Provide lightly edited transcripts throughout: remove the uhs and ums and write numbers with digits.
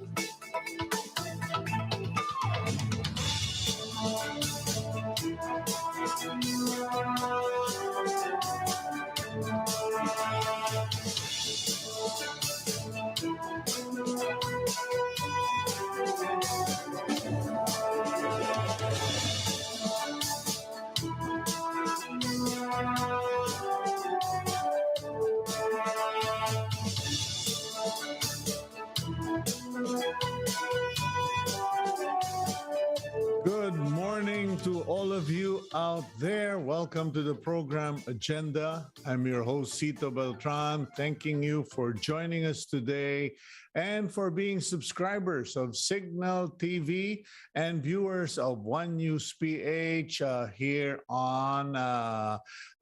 Good morning to all of you out there. Welcome to the program Agenda. I'm your host, Cito Beltran, thanking you for joining us today and for being subscribers of Cignal TV and viewers of One News PH here on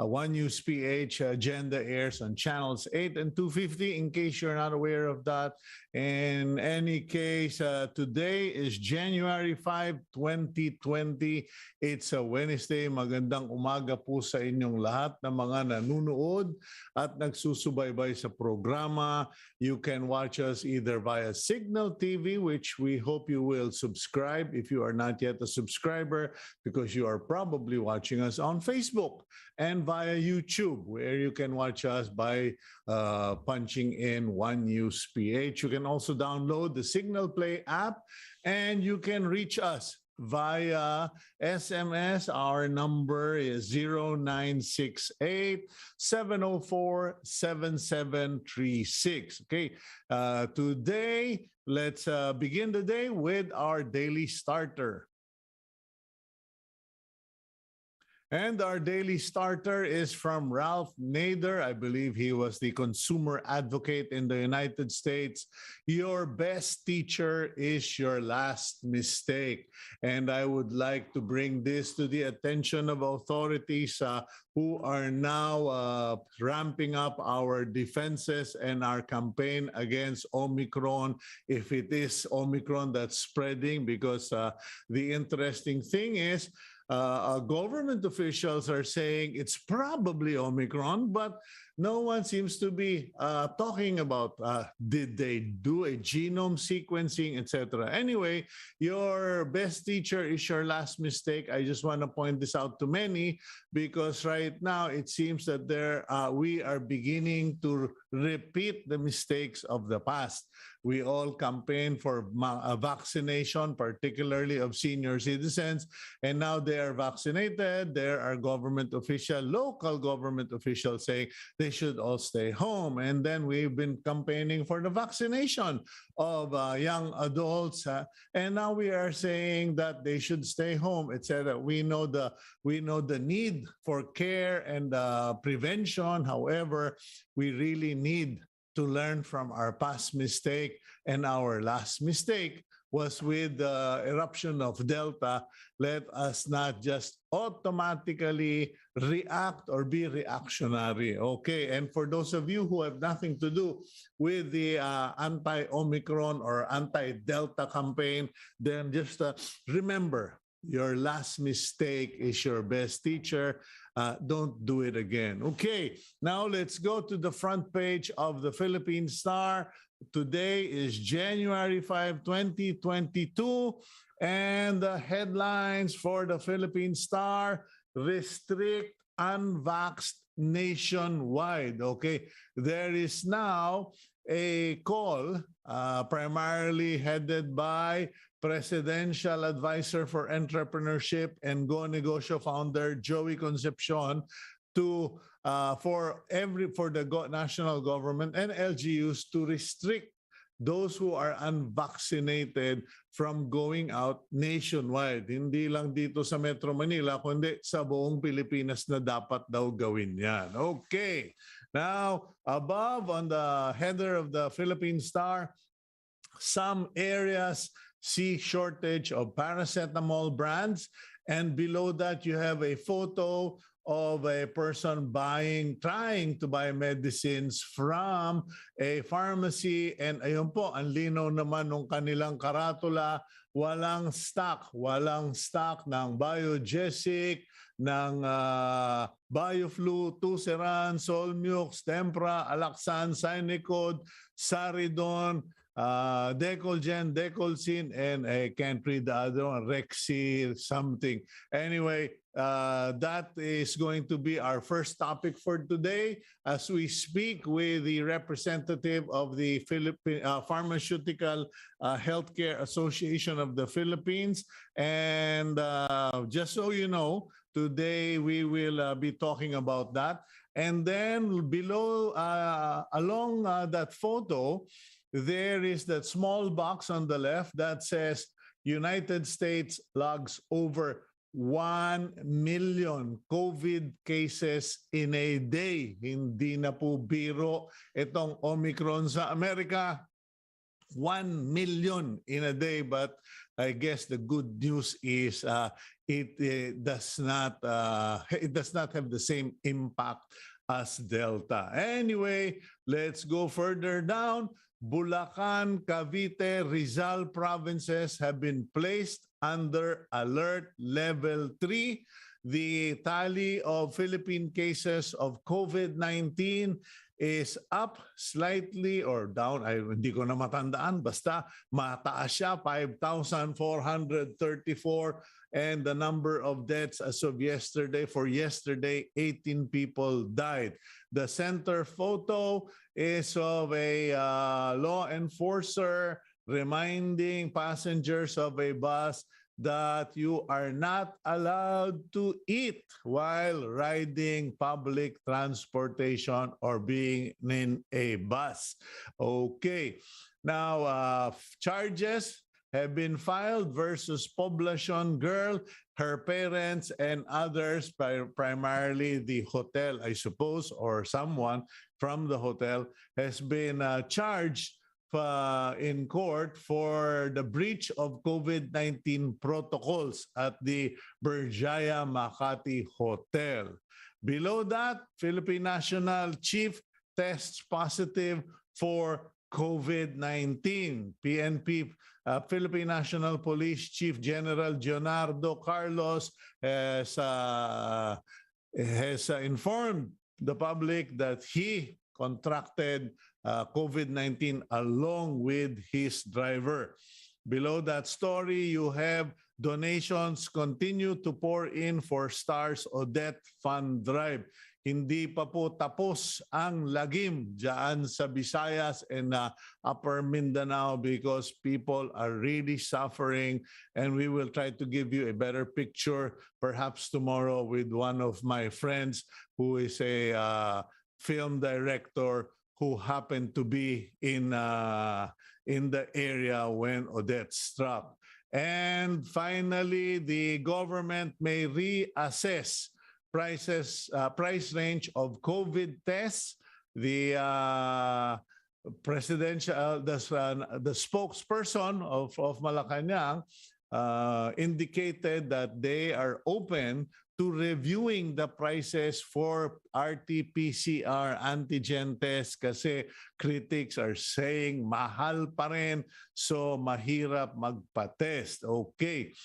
One News PH. Agenda airs on channels 8 and 250 in case you're not aware of that. In any case, today is January 5, 2020. It's a Wednesday. Magandang umaga po sa inyong lahat na mga nanunood at nagsusubaybay sa programa. You can watch us either via Cignal TV, which we hope you will subscribe if you are not yet a subscriber, because you are probably watching us on Facebook, and via YouTube, where you can watch us by punching in One News PH. You can also download the Cignal Play app, and you can reach us via SMS. Our number is 0968-704-7736. Okay, today, let's begin the day with our daily starter. And our daily starter is from Ralph Nader. I believe he was the consumer advocate in the United States. Your best teacher is your last mistake. And I would like to bring this to the attention of authorities who are now ramping up our defenses and our campaign against Omicron, if it is Omicron that's spreading, because the interesting thing is, government officials are saying it's probably Omicron, but no one seems to be talking about did they do a genome sequencing, etc. Anyway, your best teacher is your last mistake. I just want to point this out to many, because right now it seems that we are beginning to repeat the mistakes of the past. We all campaign for vaccination, particularly of senior citizens, and now they are vaccinated. There are government officials, local government officials saying they should all stay home. And then we've been campaigning for the vaccination of young adults, and now we are saying that they should stay home, etc. We know the need for care and prevention. However, we really need to learn from our past mistake, and our last mistake was with the eruption of Delta. Let us not just automatically react or be reactionary. Okay, and for those of you who have nothing to do with the anti-Omicron or anti-Delta campaign, then just remember, your last mistake is your best teacher. Don't do it again. Okay, now let's go to the front page of the Philippine Star. Today is January 5, 2022, and the headlines for the Philippine Star: restrict unvaxxed nationwide. Okay, there is now a call primarily headed by Presidential Advisor for Entrepreneurship and Go Negosyo founder Joey Concepcion to for the national government and LGUs to restrict those who are unvaccinated from going out nationwide. Hindi lang dito sa Metro Manila, kundi sa buong Pilipinas na dapat daw gawin yan. Okay. Now, above on the header of the Philippine Star, some areas see shortage of paracetamol brands, and below that you have a photo of a person trying to buy medicines from a pharmacy, and ayun po, ang linaw naman ng kanilang karatula, walang stock ng Biogesic, ng Bioflu, Tuceran, Solmux, Tempra, Alaxan, Sinecod, Saridon, Decolgen, Decolsin, and I can't read the other one, Rexy something. Anyway, that is going to be our first topic for today as we speak with the representative of the Philippine Pharmaceutical Healthcare Association of the Philippines. And just so you know, today we will be talking about that. And then below, along that photo, there is that small box on the left that says United States logs over 1 million COVID cases in a day. Hindi na po biro itong Omicron sa Amerika. 1 million in a day, but I guess the good news is it does not have the same impact as Delta. Anyway, let's go further down. Bulacan, Cavite, Rizal provinces have been placed under alert level 3. The tally of Philippine cases of COVID-19 is up slightly or down. Hindi ko na matandaan. Basta mataas siya, 5,434. And the number of deaths as of yesterday, 18 people died. The center photo is of a law enforcer reminding passengers of a bus that you are not allowed to eat while riding public transportation or being in a bus. Okay. Now, charges have been filed versus Poblacion girl, her parents, and others, primarily the hotel, I suppose, or someone from the hotel has been charged in court for the breach of COVID-19 protocols at the Berjaya Makati Hotel. Below that, Philippine National Chief tests positive for COVID-19. PNP, Philippine National Police Chief General Leonardo Carlos has informed the public that he contracted COVID-19 along with his driver. Below that story, you have donations continue to pour in for Stars Odette Fund Drive. Hindi pa po tapos ang lagim dyan sa Visayas and Upper Mindanao because people are really suffering, and we will try to give you a better picture perhaps tomorrow with one of my friends who is a film director who happened to be in the area when Odette struck. And finally, the government may reassess price range of COVID tests. The the spokesperson of Malacanang indicated that they are open to reviewing the prices for RT-PCR antigen tests kasi critics are saying mahal pa rin, so mahirap magpa-test. Okay.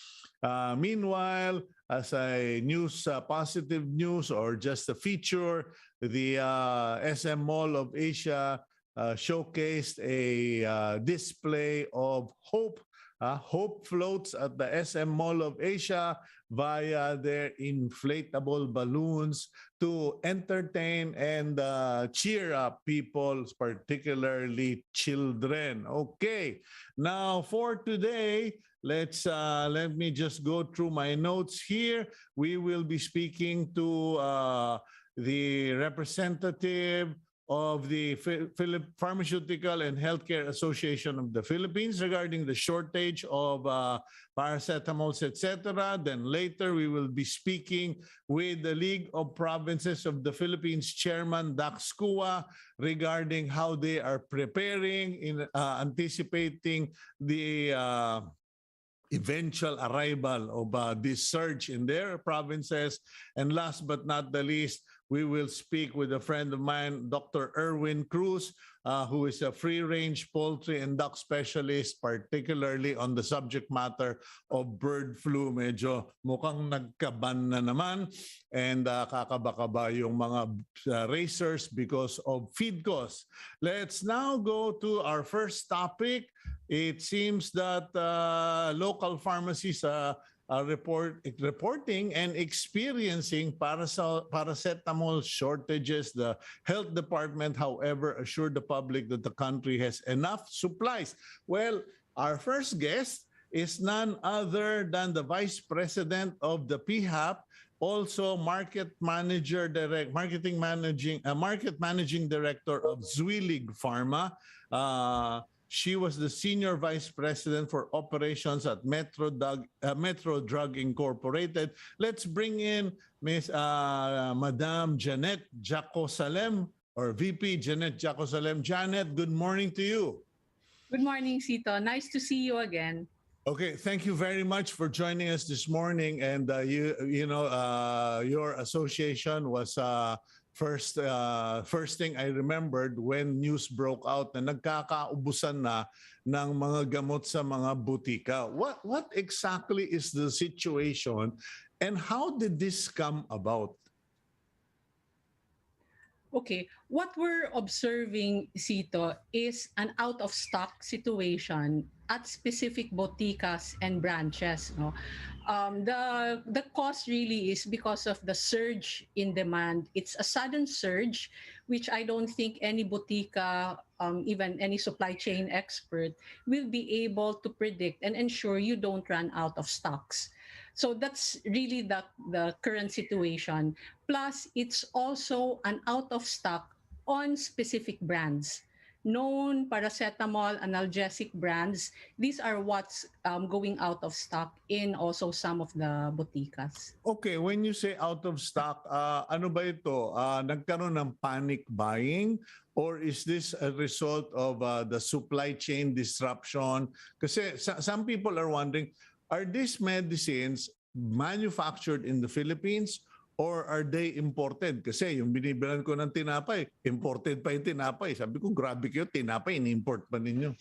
Meanwhile, as a positive news or just a feature, the SM Mall of Asia showcased a display of hope floats at the SM Mall of Asia via their inflatable balloons to entertain and cheer up people, particularly children. Okay, now for today, let me just go through my notes here. We will be speaking to the representative of the Pharmaceutical and Healthcare Association of the Philippines regarding the shortage of paracetamols, etc. Then later we will be speaking with the League of Provinces of the Philippines Chairman Dax Cua regarding how they are preparing in anticipating the eventual arrival of this surge in their provinces. And last but not the least, we will speak with a friend of mine, Dr. Erwin Cruz, who is a free-range poultry and duck specialist, particularly on the subject matter of bird flu. Medyo mukhang nagkaban na naman and kakaba-kaba yung mga racers because of feed costs. Let's now go to our first topic. It seems that local pharmacies are reporting and experiencing paracetamol shortages. The health department, however, assured the public that the country has enough supplies. Well, our first guest is none other than the Vice President of the PHAP, also market managing director of Zwilig Pharma. She was the Senior Vice President for Operations at Metro Drug Incorporated. Let's bring in Miss Madam Jannette Jakosalem, or VP Jannette Jakosalem. Jannette, good morning to you. Good morning, Cito. Nice to see you again. Okay, thank you very much for joining us this morning. And your association was first thing I remembered when news broke out na nagkakaubusan na ng mga gamot sa mga butika. What exactly is the situation and how did this come about? Okay, what we're observing, Cito, is an out-of-stock situation at specific boticas and branches. No? The cause really is because of the surge in demand. It's a sudden surge, which I don't think any botica, even any supply chain expert, will be able to predict and ensure you don't run out of stocks. So that's really the current situation. Plus, it's also an out of stock on specific brands. Known paracetamol, analgesic brands, these are what's going out of stock in also some of the boticas. Okay, when you say out of stock, ano ba ito? Nagkaroon ng panic buying? Or is this a result of the supply chain disruption? Kasi some people are wondering, are these medicines manufactured in the Philippines or are they imported? Kasi yung binibilan ko ng tinapay, imported pa yung tinapay. Sabi ko, grabe kayo, tinapay, in-import pa ninyo.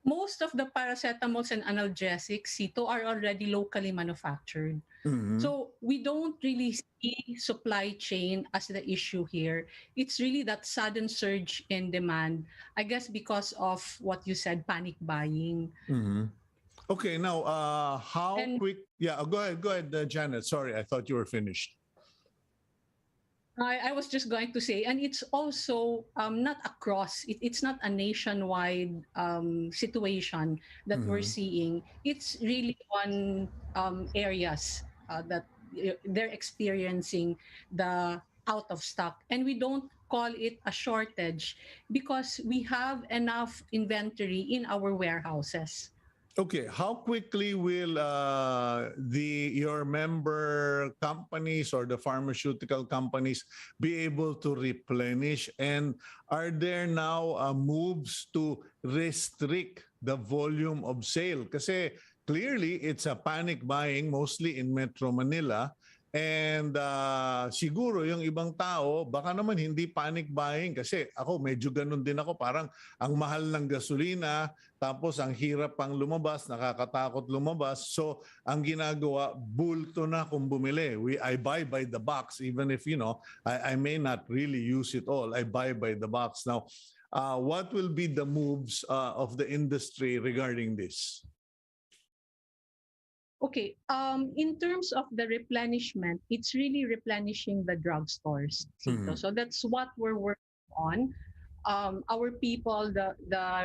Most of the paracetamols and analgesics, Cito, are already locally manufactured. Mm-hmm. So we don't really see supply chain as the issue here. It's really that sudden surge in demand, I guess because of what you said, panic buying. Mm-hmm. Okay, now quick? Yeah, go ahead, Jannette. Sorry, I thought you were finished. I was just going to say, and it's also not across, it's not a nationwide situation that we're seeing. It's really on areas that they're experiencing the out of stock. And we don't call it a shortage because we have enough inventory in our warehouses. Okay, how quickly will your member companies or the pharmaceutical companies be able to replenish? And are there now moves to restrict the volume of sale? Kasi clearly it's a panic buying mostly in Metro Manila. And siguro yung ibang tao, baka naman hindi panic buying kasi ako medyo ganun din ako. Parang ang mahal ng gasolina, tapos ang hirap pang lumabas, nakakatakot lumabas. So ang ginagawa, bulto na kung bumili. I buy by the box even if, I may not really use it all. I buy by the box. Now, what will be the moves of the industry regarding this? Okay, in terms of the replenishment, it's really replenishing the drugstores, Cito. So that's what we're working on. Our people, the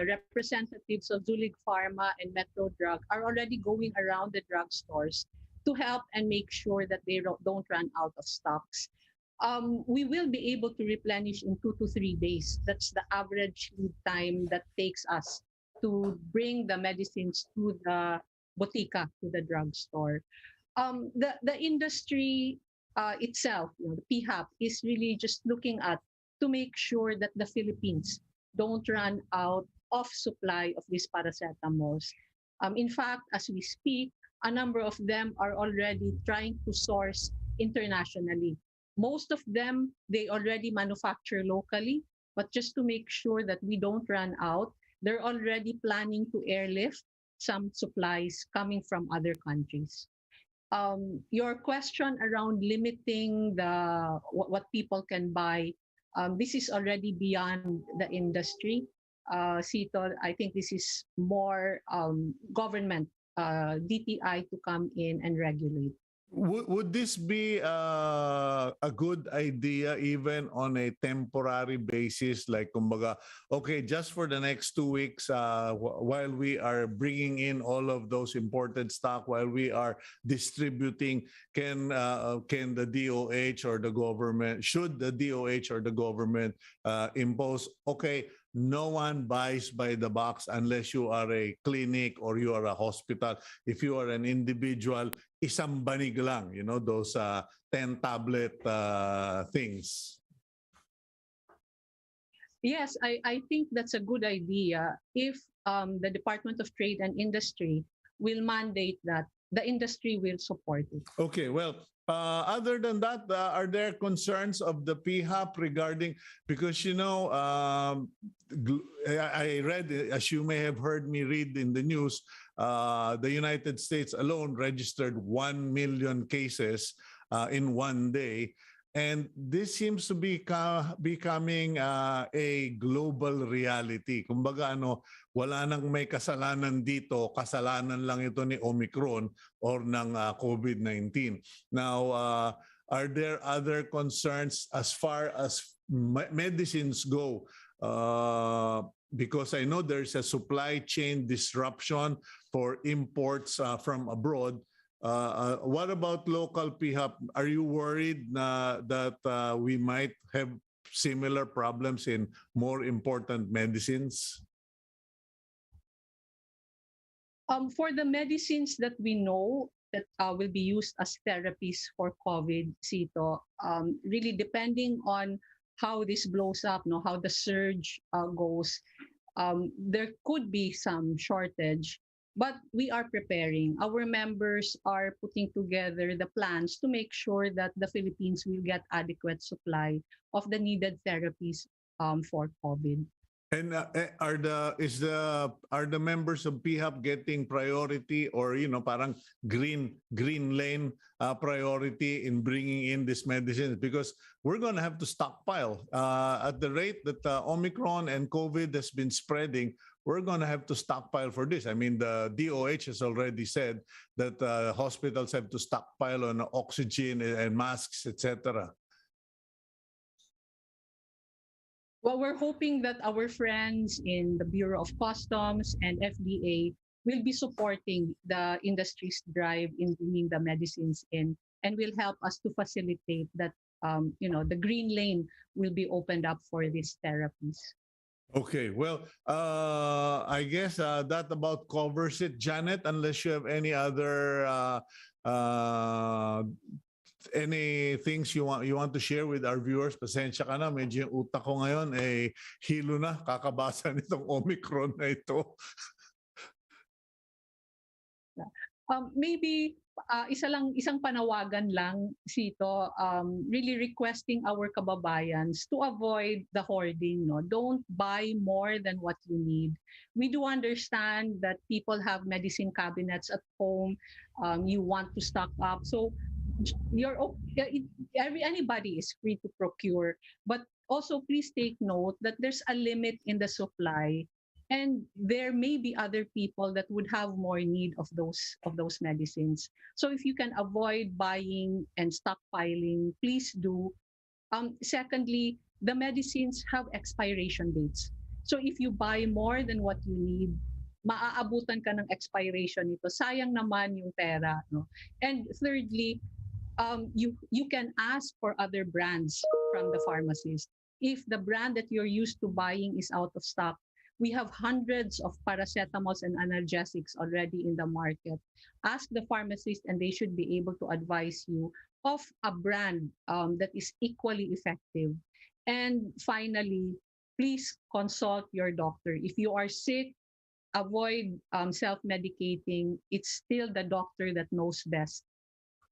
representatives of Zulig Pharma and Metro Drug are already going around the drugstores to help and make sure that they don't run out of stocks. We will be able to replenish in 2 to 3 days. That's the average lead time that takes us to bring the medicines to the botica, to the drugstore. The industry itself, the PHAP, is really just looking at to make sure that the Philippines don't run out of supply of these paracetamols. In fact, as we speak, a number of them are already trying to source internationally. Most of them, they already manufacture locally, but just to make sure that we don't run out, they're already planning to airlift some supplies coming from other countries. Your question around limiting what people can buy, this is already beyond the industry. Cito, I think this is more government, DTI to come in and regulate. Would this be a good idea even on a temporary basis? Like, kumbaga, okay, just for the next 2 weeks, while we are bringing in all of those imported stock, while we are distributing, can the DOH or the government, should the DOH or the government impose, okay, no one buys by the box unless you are a clinic or you are a hospital. If you are an individual, isang banig lang, those 10 tablet things. Yes, I think that's a good idea. If the Department of Trade and Industry will mandate that, the industry will support it. Okay, well, other than that, are there concerns of the PHAP regarding, because I read, as you may have heard me read in the news, the United States alone registered 1 million cases in one day. And this seems to be becoming a global reality. Kumbaga, wala nang may kasalanan dito, kasalanan lang ito ni Omicron or ng COVID-19. Now, are there other concerns as far as medicines go? Because I know there's a supply chain disruption for imports from abroad. What about local PHAP? Are you worried that we might have similar problems in more important medicines? For the medicines that we know that will be used as therapies for COVID, Cito, really depending on how this blows up, how the surge goes, there could be some shortage. But we are preparing. Our members are putting together the plans to make sure that the Philippines will get adequate supply of the needed therapies for COVID. And are the members of PHAP getting priority or parang green lane priority in bringing in this medicine? Because we're going to have to stockpile at the rate that Omicron and COVID has been spreading. We're going to have to stockpile for this. I mean, the DOH has already said that hospitals have to stockpile on oxygen and masks, etc. Well, we're hoping that our friends in the Bureau of Customs and FDA will be supporting the industry's drive in bringing the medicines in and will help us to facilitate that, the green lane will be opened up for these therapies. Okay, well, I guess that about covers it. Jannette, unless you have any other any things you want to share with our viewers, pasensya ka na, medyo yung utak ko ngayon hilo na, kakabasa nitong Omicron na ito. Maybe isang panawagan lang, Cito, really requesting our kababayans to avoid the hoarding. Don't buy more than what you need. We do understand that people have medicine cabinets at home. You want to stock up. So anybody is free to procure. But also please take note that there's a limit in the supply. And there may be other people that would have more need of those medicines. So if you can avoid buying and stockpiling, please do. Secondly, the medicines have expiration dates. So if you buy more than what you need, maaabutan ka ng expiration nito. Sayang naman yung pera. No? And thirdly, you can ask for other brands from the pharmacist. If the brand that you're used to buying is out of stock, we have hundreds of paracetamols and analgesics already in the market. Ask the pharmacist and they should be able to advise you of a brand that is equally effective. And finally, please consult your doctor. If you are sick, avoid self-medicating. It's still the doctor that knows best.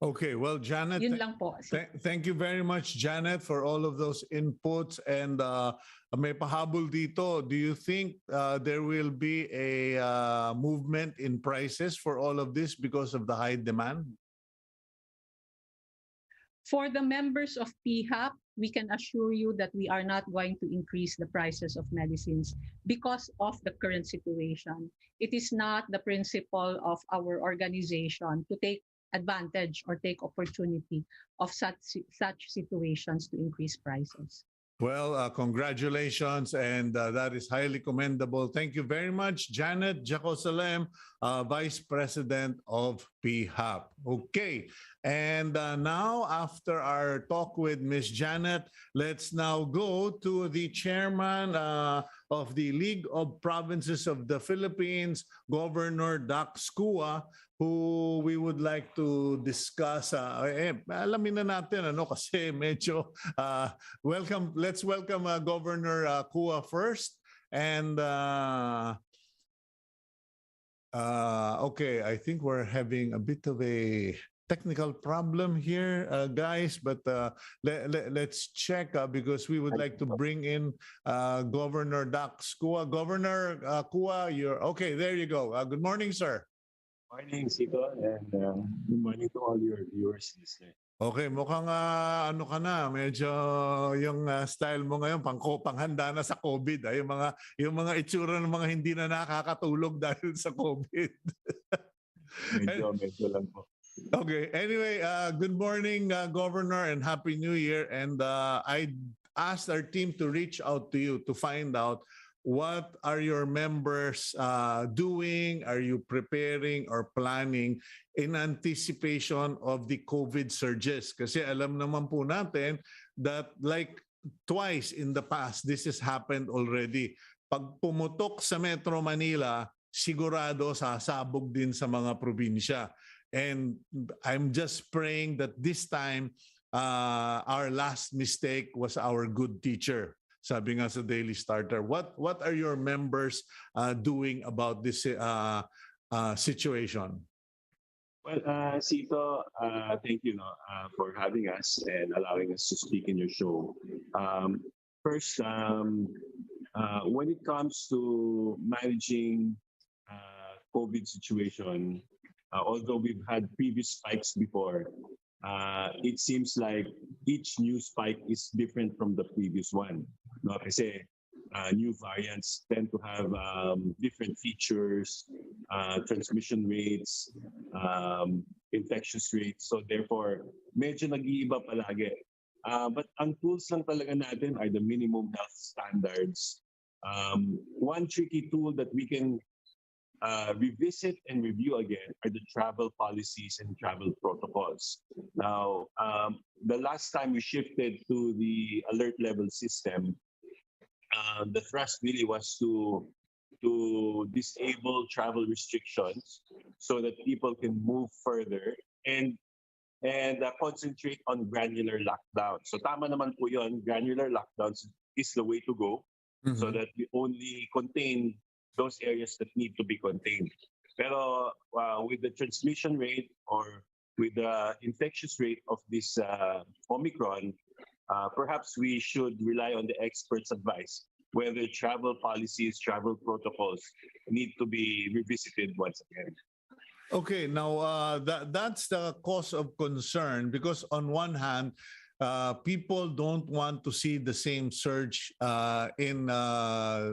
Okay, well, Janet, Yun lang po. thank you very much, Janet, for all of those inputs. And may pahabol dito. Do you think there will be a movement in prices for all of this because of the high demand? For the members of PHAP, we can assure you that we are not going to increase the prices of medicines because of the current situation. It is not the principle of our organization to take advantage or take opportunity of such situations to increase prices. Well, congratulations, and that is highly commendable. Thank you very much, Janet Jakosalem, Vice President of PHAP. Okay, and now after our talk with Ms. Janet, let's now go to the Chairman of the League of Provinces of the Philippines, Governor Dax Cua, who we would like to discuss. Alamin na natin kasi medyo let's welcome Governor Cua first. And okay, I think we're having a bit of a technical problem here, guys, but let's check because we would like to bring in Governor Dax Cua. Governor Cua, you're okay. There you go. Good morning, sir. Morning, Cito, and good morning to all your viewers listening. Okay, mukhang ano ka na, medyo yung style mo ngayon panghanda na sa COVID, yung mga itsura ng mga hindi na nakakatulog dahil sa COVID. medyo lang po. Okay, anyway, good morning Governor, and Happy New Year. And I asked our team to reach out to you to find out what are your members doing? Are you preparing or planning in anticipation of the COVID surges? Kasi alam naman po natin that like twice in the past, this has happened already. Pag pumutok sa Metro Manila, sigurado sasabog din sa mga probinsya. And I'm just praying that this time, our last mistake was our good teacher. Sabi nga sa Daily Starter, what are your members doing about this situation? Well, Cito, thank you for having us and allowing us to speak in your show. First, when it comes to managing COVID situation, although we've had previous spikes before, it seems like each new spike is different from the previous one. No, kasi new variants tend to have different features, transmission rates, infectious rates. So therefore, medyo nag-iiba palagi. But ang tools lang talaga natin are the minimum health standards. One tricky tool that we can revisit and review again are the travel policies and travel protocols. Now, the last time we shifted to the alert level system, the thrust really was to disable travel restrictions so that people can move further and concentrate on granular lockdown. So tama naman po yun, granular lockdowns is the way to go, so that we only contain those areas that need to be contained. Pero with the transmission rate or with the infectious rate of this Omicron, perhaps we should rely on the experts' advice whether travel policies, travel protocols need to be revisited once again. Okay, now that's the cause of concern because on one hand, people don't want to see the same surge in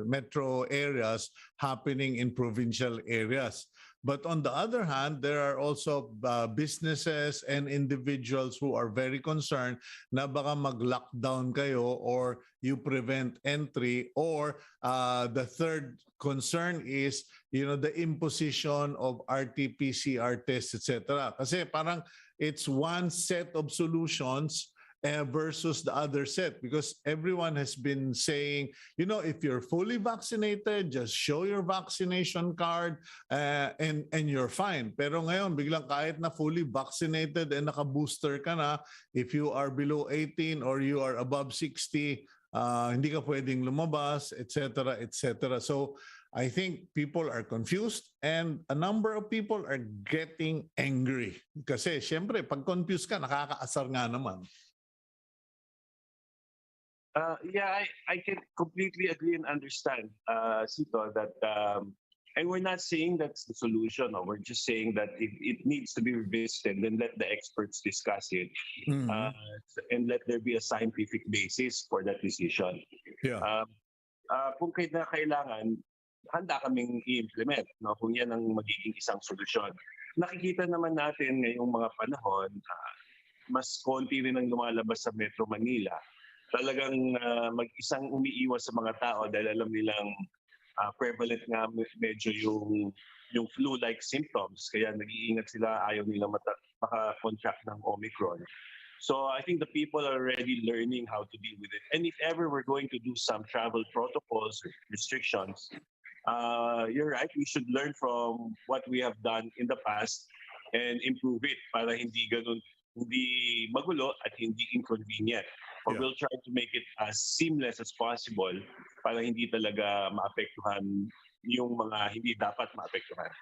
metro areas happening in provincial areas. But on the other hand, there are also businesses and individuals who are very concerned na baka mag-lockdown kayo or you prevent entry, or the third concern is, the imposition of RT-PCR tests, etc. Kasi parang it's one set of solutions versus the other set, because everyone has been saying, if you're fully vaccinated, just show your vaccination card and you're fine. Pero ngayon, biglang kahit na fully vaccinated and naka-booster ka na, if you are below 18 or you are above 60, hindi ka pwedeng lumabas, etc., etc. So I think people are confused and a number of people are getting angry. Kasi syempre, pag confused ka, nakakaasar nga naman. Yeah, I can completely agree and understand, Cito, that, and we're not saying that's the solution. No? We're just saying that if it needs to be revisited, then let the experts discuss it, uh, and let there be a scientific basis for that decision. Yeah. Kung kailangan, handa kaming i-implement, no? Kung yan ang magiging isang solusyon. Nakikita naman natin ngayong mga panahon, mas konti rin ang lumalabas sa Metro Manila. Talagang mag-isang umiiwas sa mga tao dahil alam nilang prevalent nga medyo yung flu-like symptoms. Kaya nag-iingat sila, ayaw nila maka-contract ng Omicron. So I think the people are already learning how to deal with it. And if ever we're going to do some travel protocols or restrictions, you're right, we should learn from what we have done in the past and improve it para hindi magulo at hindi inconvenient. Or we'll try to make it as seamless as possible para hindi talaga maapektuhan yung mga hindi dapat maapektuhan.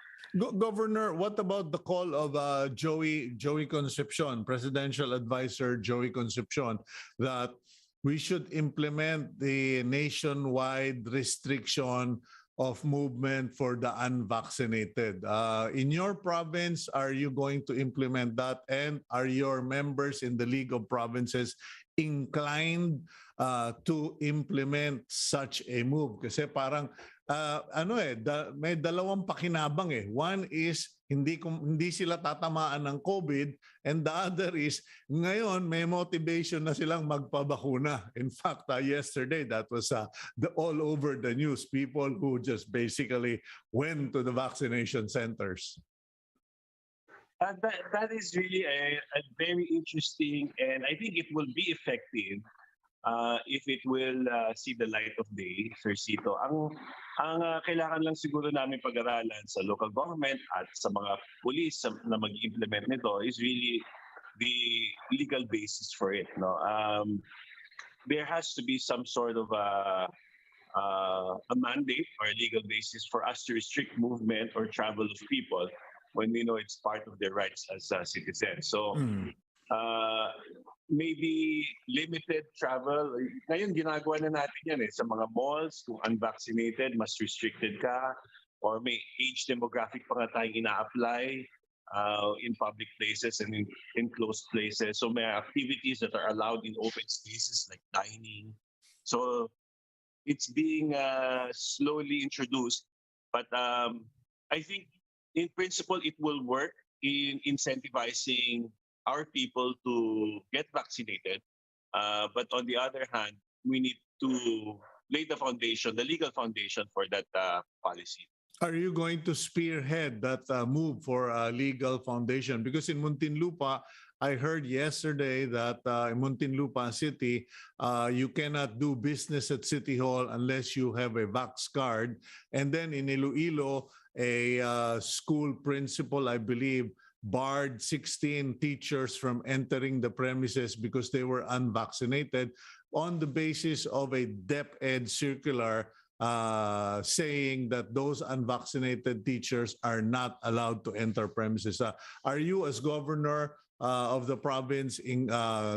Governor, what about the call of Joey Concepcion, Presidential Advisor Joey Concepcion, that we should implement the nationwide restriction of movement for the unvaccinated? In your province, are you going to implement that? And are your members in the League of Provinces inclined to implement such a move? Kasi parang may dalawang pakinabang eh. One is hindi sila tatamaan ng COVID, and the other is ngayon may motivation na silang magpabakuna. In fact, yesterday that was all over the news. People who just basically went to the vaccination centers. That is really a very interesting, and I think it will be effective if it will see the light of day, Sir Cito. Ang kailangan lang siguro namin pag-aralan sa local government at sa mga police na mag-implement nito is really the legal basis for it. No? There has to be some sort of a mandate or a legal basis for us to restrict movement or travel of people when we know it's part of their rights as citizens. So maybe limited travel. Ngayon, ginagawa na natin yan sa mga malls. Kung unvaccinated, mas restricted ka. Or may age demographic pa nga tayong ina-apply in public places and in closed places. So may activities that are allowed in open spaces like dining. So it's being slowly introduced. But I think in principle, it will work in incentivizing our people to get vaccinated. But on the other hand, we need to lay the foundation, the legal foundation for that policy. Are you going to spearhead that move for a legal foundation? Because in Muntinlupa, I heard yesterday that in Muntinlupa City, you cannot do business at City Hall unless you have a Vax card. And then in Iloilo, a school principal, I believe, barred 16 teachers from entering the premises because they were unvaccinated on the basis of a DepEd circular saying that those unvaccinated teachers are not allowed to enter premises. Are you, as governor of the province,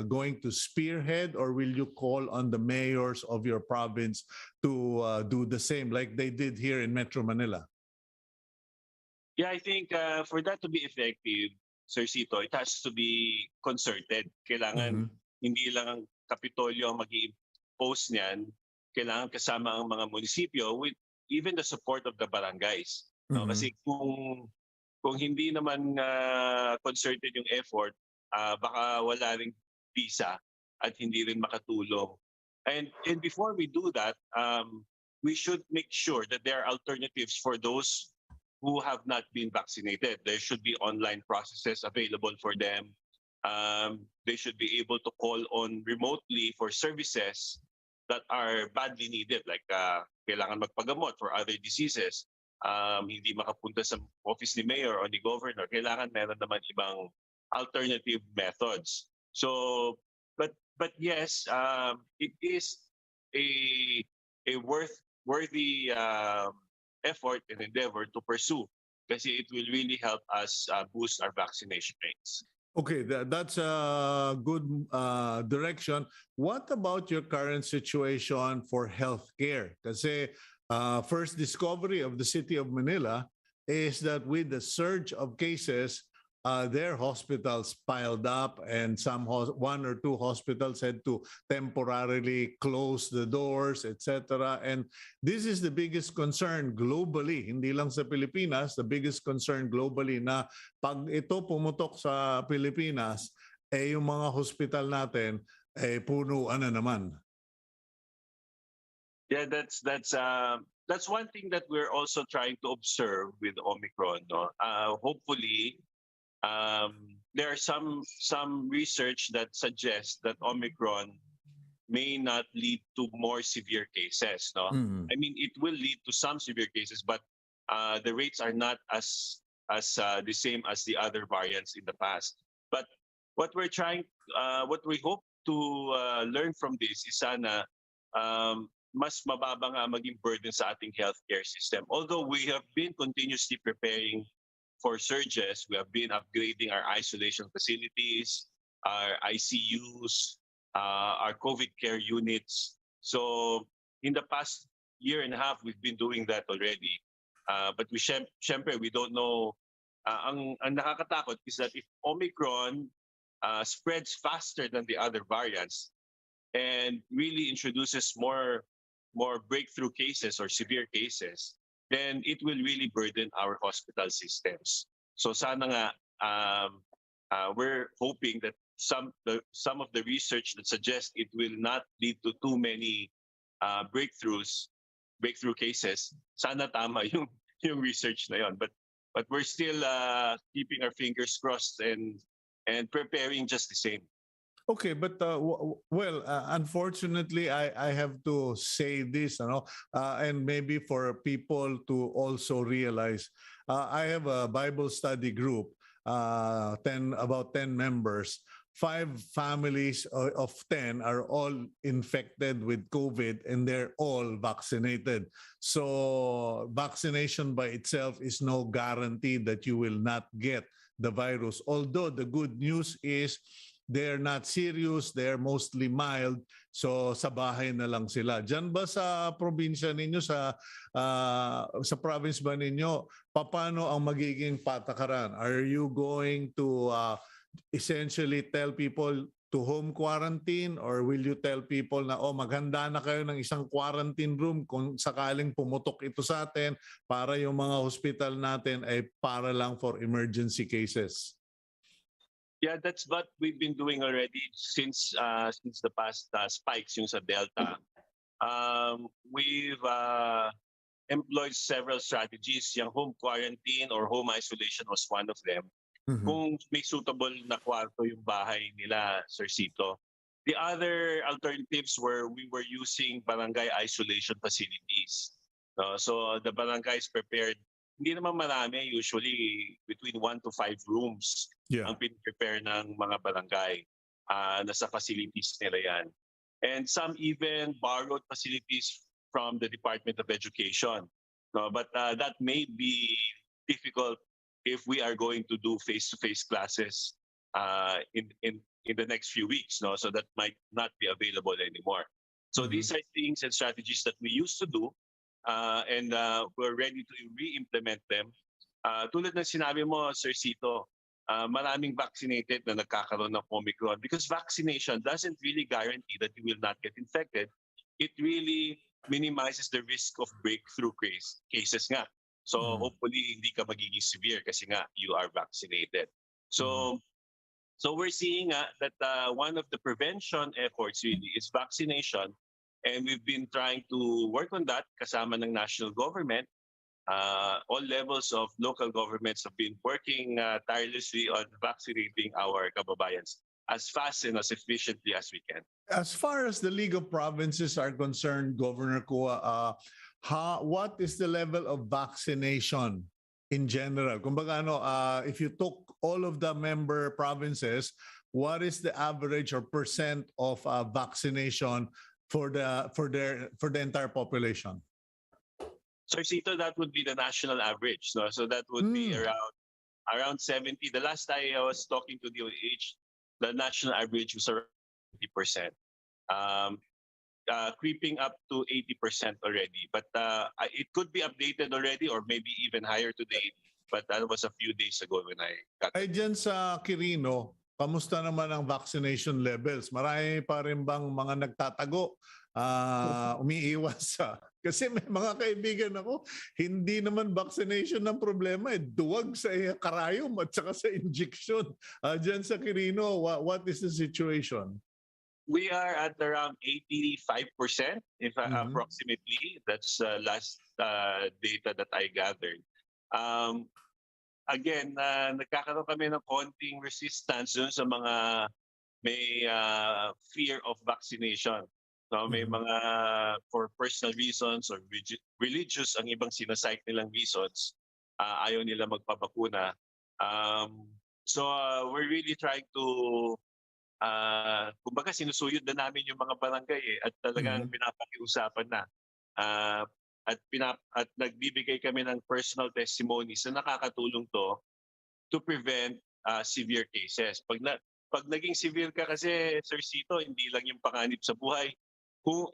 going to spearhead, or will you call on the mayors of your province to do the same like they did here in Metro Manila? Yeah, I think for that to be effective, Sir Cito, it has to be concerted. Kailangan hindi lang ang Kapitolyo ang mag-i-impose niyan. Kailangan kasama ang mga munisipyo with even the support of the barangays. No? Kasi kung hindi naman concerted yung effort, baka wala ring visa at hindi rin makatulong. And before we do that, we should make sure that there are alternatives for those who have not been vaccinated. There should be online processes available for them. They should be able to call on remotely for services that are badly needed, like kailangan magpagamot for other diseases. Hindi makapunta sa office ni mayor o ni governor. Kailangan meron naman ibang alternative methods. So, but yes, it is a worthy effort and endeavor to pursue kasi it will really help us boost our vaccination rates. Okay, that's a good direction. What about your current situation for healthcare? Kasi first discovery of the city of Manila is that with the surge of cases, their hospitals piled up, and one or two hospitals had to temporarily close the doors, etc. And this is the biggest concern globally, hindi lang sa Pilipinas, the biggest concern globally na pag ito pumutok sa Pilipinas, yung mga hospital natin punuan na naman. Yeah, that's one thing that we're also trying to observe with Omicron. No? Hopefully, there are some research that suggests that Omicron may not lead to more severe cases. No, I mean it will lead to some severe cases, but the rates are not as the same as the other variants in the past. But what we hope to learn from this is sana mas mababa nga maging burden sa ating healthcare system. Although we have been continuously preparing for surges, we have been upgrading our isolation facilities, our ICUs, our COVID care units. So in the past year and a half, we've been doing that already. But syempre, we don't know. Ang nakakatakot is that if Omicron spreads faster than the other variants and really introduces more breakthrough cases or severe cases, then it will really burden our hospital systems. So sana nga we're hoping that some of the research that suggests it will not lead to too many breakthrough cases, sana tama yung research na yon. But we're still keeping our fingers crossed and preparing just the same. Okay, but unfortunately, I have to say this, and maybe for people to also realize, I have a Bible study group, about 10 members. 5 families of 10 are all infected with COVID, and they're all vaccinated. So vaccination by itself is no guarantee that you will not get the virus. Although the good news is they're not serious, they're mostly mild, so sa bahay na lang sila. Diyan ba sa probinsya ninyo, sa province ba ninyo, paano ang magiging patakaran? Are you going to essentially tell people to home quarantine, or will you tell people na maghanda na kayo ng isang quarantine room kung sakaling pumutok ito sa atin, para yung mga hospital natin ay para lang for emergency cases? Yeah, that's what we've been doing already since the past spikes yung sa Delta. We've employed several strategies. Yung home quarantine or home isolation was one of them. Mm-hmm. Kung may suitable na kwarto yung bahay nila, Sir Cito. The other alternatives were we were using barangay isolation facilities. So the barangays prepared, hindi naman marami, usually between 1 to 5 rooms ang pin-prepare ng mga barangay na sa facilities nila yan. And some even borrowed facilities from the Department of Education. But that may be difficult if we are going to do face-to-face classes in the next few weeks. So that might not be available anymore. So these are things and strategies that we used to do. And we're ready to re-implement them. Tulad ng sinabi mo, Sir Cito, maraming vaccinated na nagkakaroon ng Omicron because vaccination doesn't really guarantee that you will not get infected. It really minimizes the risk of breakthrough cases nga. So hopefully hindi ka magiging severe kasi nga you are vaccinated. So we're seeing that one of the prevention efforts really is vaccination. And we've been trying to work on that kasama ng national government. All levels of local governments have been working tirelessly on vaccinating our kababayans as fast and as efficiently as we can. As far as the League of Provinces are concerned, Governor Cua, what is the level of vaccination in general? Kumbaga, if you took all of the member provinces, what is the average or percent of vaccination for the entire population? Sir Cito, that would be the national average. No? So that would be around 70. The last I was talking to DOH, the national average was around 70%. Creeping up to 80% already. But it could be updated already or maybe even higher today. But that was a few days ago when I got Ay dyan sa Quirino, kamusta naman ang vaccination levels? Marami pa rin bang mga nagtatago, umiiwas sa... Kasi may mga kaibigan ako, hindi naman vaccination ng problema, duwag sa karayom at saka sa injection. Dyan sa Quirino, what is the situation? We are at around 85%, if approximately. That's last data that I gathered. Again, nagkakaroon kami ng konting resistance dun sa mga may fear of vaccination. So may mga for personal reasons or religious ang ibang sinasite nilang reasons, ayaw nila magpabakuna. So we're really trying to kumbaga sinusuyod na namin yung mga barangay at talagang pinapakiusapan na. At nagbibigay kami ng personal testimonies na nakakatulong to prevent severe cases. Pag naging severe ka kasi, Sir Cito, hindi lang yung panganib sa buhay.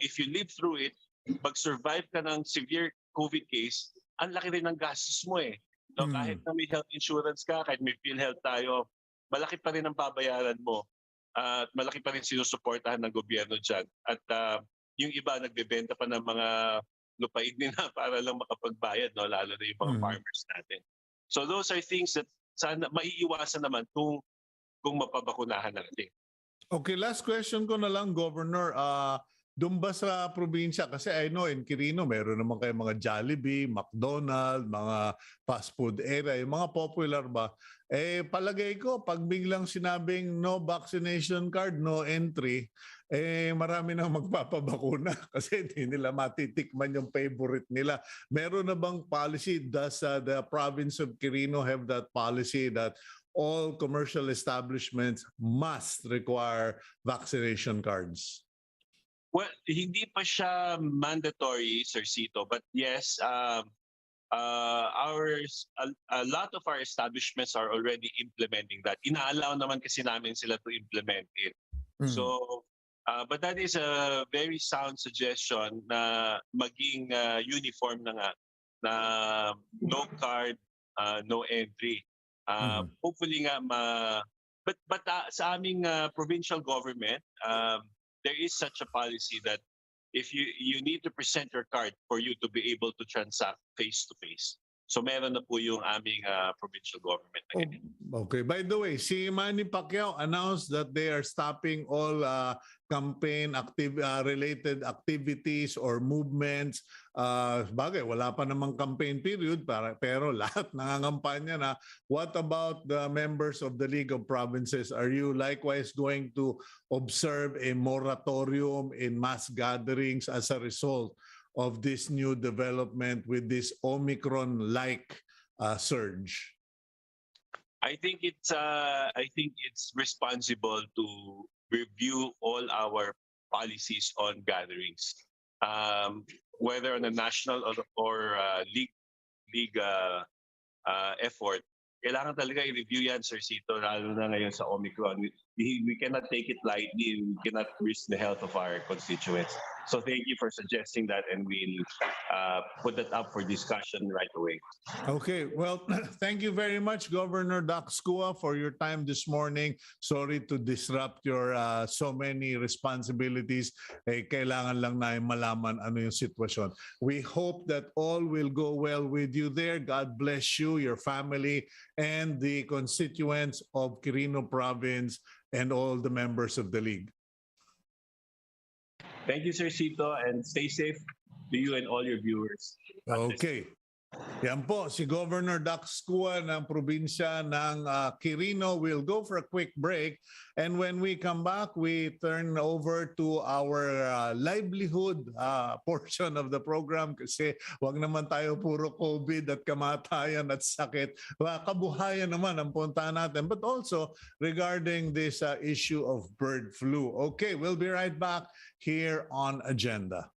If you live through it, pag-survive ka ng severe COVID case, ang laki rin ng gastos mo eh. So kahit na may health insurance ka, kahit may PhilHealth tayo, malaki pa rin ang babayaran mo. At malaki pa rin sinusuportahan ng gobyerno dyan. At yung iba nagbebenta pa ng mga lupain nila para lang makapagbayad, no? Lalo na yung mga farmers natin. So those are things that sana maiiwasan naman kung mapabakunahan natin. Okay, last question ko na lang, Governor. Doon ba sa probinsya, kasi I know in Quirino, meron naman kayo mga Jollibee, McDonald's, mga fast food area, yung mga popular ba? Palagay ko, pag biglang sinabing no vaccination card, no entry, marami nang magpapabakuna kasi hindi nila matitikman yung favorite nila. Meron na bang policy? Does the province of Quirino have that policy that all commercial establishments must require vaccination cards? Well, hindi pa siya mandatory, Sir Cito, but yes, a lot of our establishments are already implementing that. Inaalaw naman kasi namin sila to implement it. So, but that is a very sound suggestion na maging uniform na nga, na no card, no entry. Hopefully nga but sa aming provincial government, there is such a policy that if you need to present your card for you to be able to transact face-to-face. So meron na po yung aming provincial government. Okay. By the way, si Manny Pacquiao announced that they are stopping all campaign related activities or movements. Bagay, wala pa namang campaign period, pero lahat nangangampanya na. What about the members of the League of Provinces? Are you likewise going to observe a moratorium in mass gatherings as a result of this new development with this Omicron-like surge? I think it's responsible to review all our policies on gatherings, whether on a national or league effort. Kailangan talaga i-review yan, Sir Cito, lalo na ngayon sa Omicron. We cannot take it lightly. We cannot risk the health of our constituents. So thank you for suggesting that, and we'll put that up for discussion right away. Okay, well, thank you very much, Governor Dax Cua, for your time this morning. Sorry to disrupt your so many responsibilities. Kailangan lang na malaman ano yung sitwasyon. We hope that all will go well with you there. God bless you, your family, and the constituents of Quirino Province and all the members of the League. Thank you, Sir Cito, and stay safe to you and all your viewers. Okay. Yan po, si Governor Dax Cua ng probinsya ng Quirino. Will go for a quick break. And when we come back, we turn over to our livelihood portion of the program kasi wag naman tayo puro COVID at kamatayan at sakit. Kabuhayan naman ang punta natin. But also regarding this issue of bird flu. Okay, we'll be right back here on Agenda.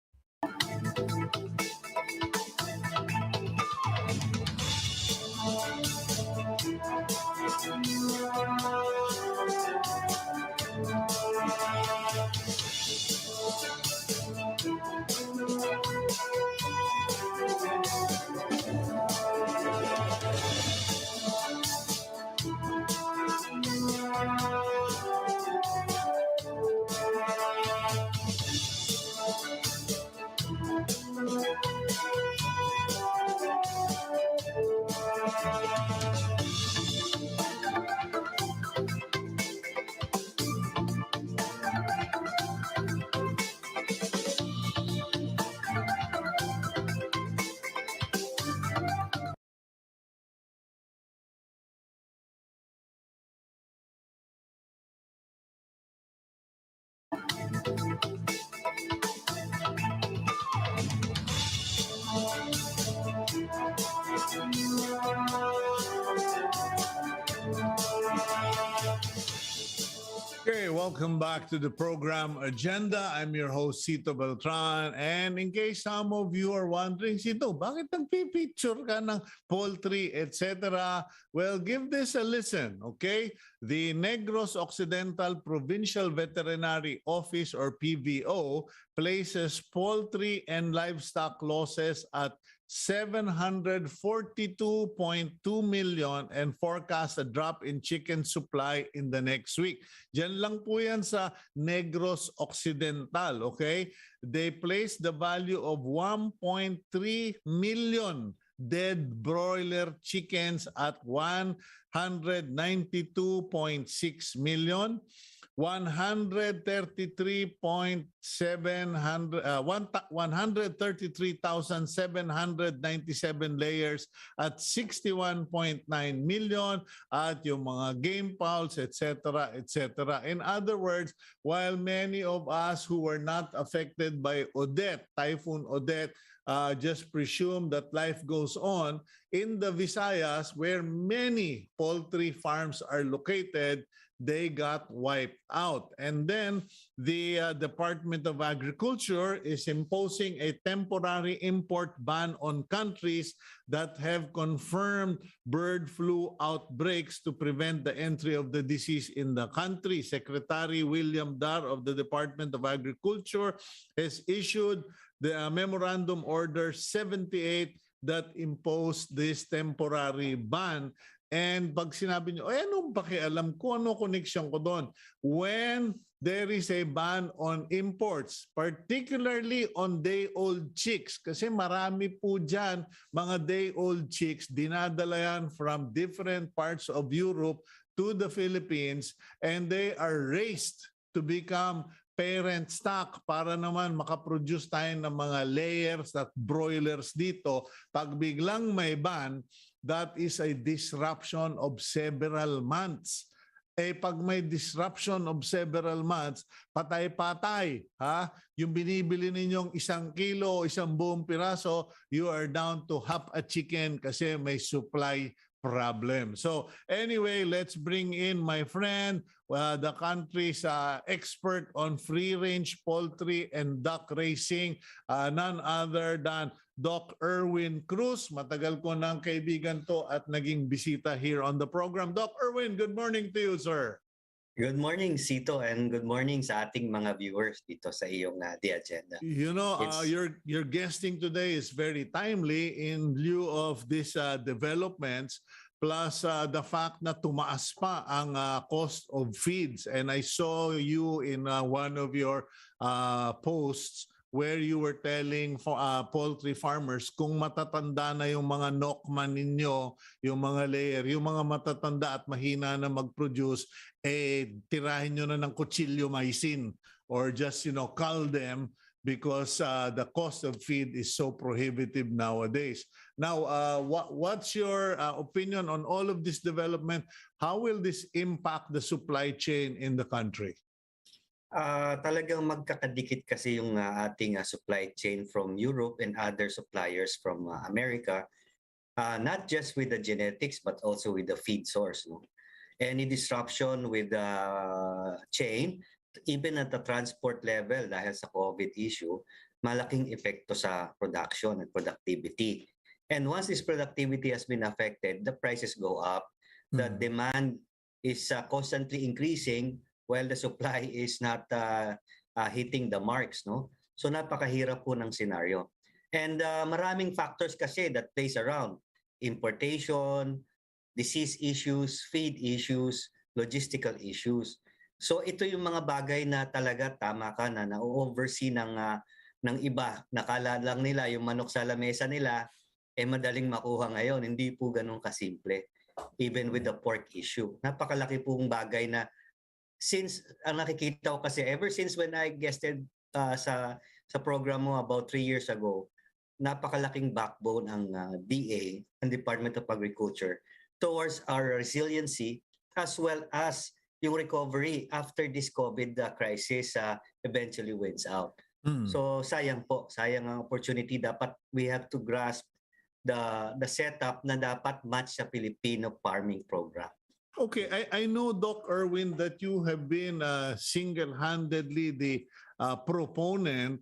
welcome back to the program Agenda. I'm your host, Cito Beltran. And in case some of you are wondering, Cito, bakit nagpipicture ka ng poultry, etc.? Well, give this a listen, okay? The Negros Occidental Provincial Veterinary Office, or PVO, places poultry and livestock losses at 742.2 million and forecast a drop in chicken supply in the next week. Diyan lang po yan sa Negros Occidental, okay? They place the value of 1.3 million dead broiler chickens at 192.6 million. 133,797 layers at 61.9 million at yung mga game fowls, etc., etc. In other words, while many of us who were not affected by Typhoon Odette, just presume that life goes on, in the Visayas, where many poultry farms are located, they got wiped out. And then the Department of Agriculture is imposing a temporary import ban on countries that have confirmed bird flu outbreaks to prevent the entry of the disease in the country. Secretary William Dar of the Department of Agriculture has issued the Memorandum Order 78 that imposed this temporary ban. And pag sinabi nyo, anong pakialam ko, ano connection ko doon? When there is a ban on imports, particularly on day-old chicks, kasi marami po dyan, mga day-old chicks, dinadala yan from different parts of Europe to the Philippines, and they are raised to become parent stock para naman makaproduce tayo ng mga layers at broilers dito. Pag biglang may ban, that is a disruption of several months. Pag may disruption of several months, patay-patay. Yung binibili ninyong 1 kilo, 1 buong piraso, you are down to half a chicken kasi may supply problem. So anyway, let's bring in my friend, the country's expert on free-range poultry and duck raising, none other than Doc Erwin Cruz. Matagal ko ng kaibigan to at naging bisita here on the program. Doc Erwin, good morning to you, sir. Good morning, Cito, and good morning sa ating mga viewers dito sa iyong The Agenda. You know, your guesting today is very timely in lieu of these developments, plus the fact na tumaas pa ang cost of feeds. And I saw you in one of your posts where you were telling poultry farmers kung matatanda na yung mga nokman ninyo, yung mga layer, yung mga matatanda at mahina na mag-produce, tirahin nyo na ng kutsilyo maisin or just, cull them because the cost of feed is so prohibitive nowadays. Now, what's your opinion on all of this development? How will this impact the supply chain in the country? Talagang magkakadikit kasi yung ating supply chain from Europe and other suppliers from America, not just with the genetics but also with the feed source. No? Any disruption with the chain, even at the transport level dahil sa COVID issue, malaking epekto sa production and productivity. And once this productivity has been affected, the prices go up. The demand is constantly increasing while the supply is not hitting the marks, no? So napakahirap po ng scenario. And maraming factors kasi that plays around. Importation, disease issues, feed issues, logistical issues. So ito yung mga bagay na talaga tama ka na na-oversee ng iba. Nakala lang nila yung manok sa lamesa nila madaling makuha ngayon. Hindi po ganun kasimple. Even with the pork issue. Napakalaki pong bagay na since ang nakikita ko kasi ever since when I guested sa program mo about 3 years ago, napakalaking backbone ang DA, ang Department of Agriculture, towards our resiliency as well as yung recovery after this COVID crisis eventually wins out. So sayang po, sayang ang opportunity. Dapat we have to grasp the setup na dapat match sa Filipino farming program. Okay, I know, Doc Erwin, that you have been single-handedly the proponent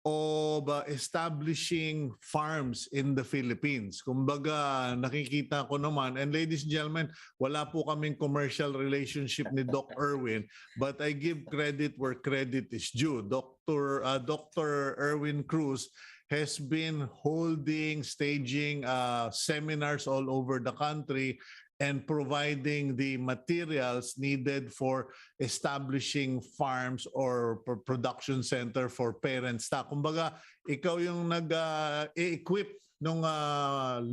of establishing farms in the Philippines. Kumbaga, nakikita ko naman, and ladies and gentlemen, wala po kaming commercial relationship ni Doc Erwin, but I give credit where credit is due. Dr. Erwin Cruz has been holding, staging seminars all over the country and providing the materials needed for establishing farms or production center for parent stock. Kumbaga, ikaw yung nag-equip ng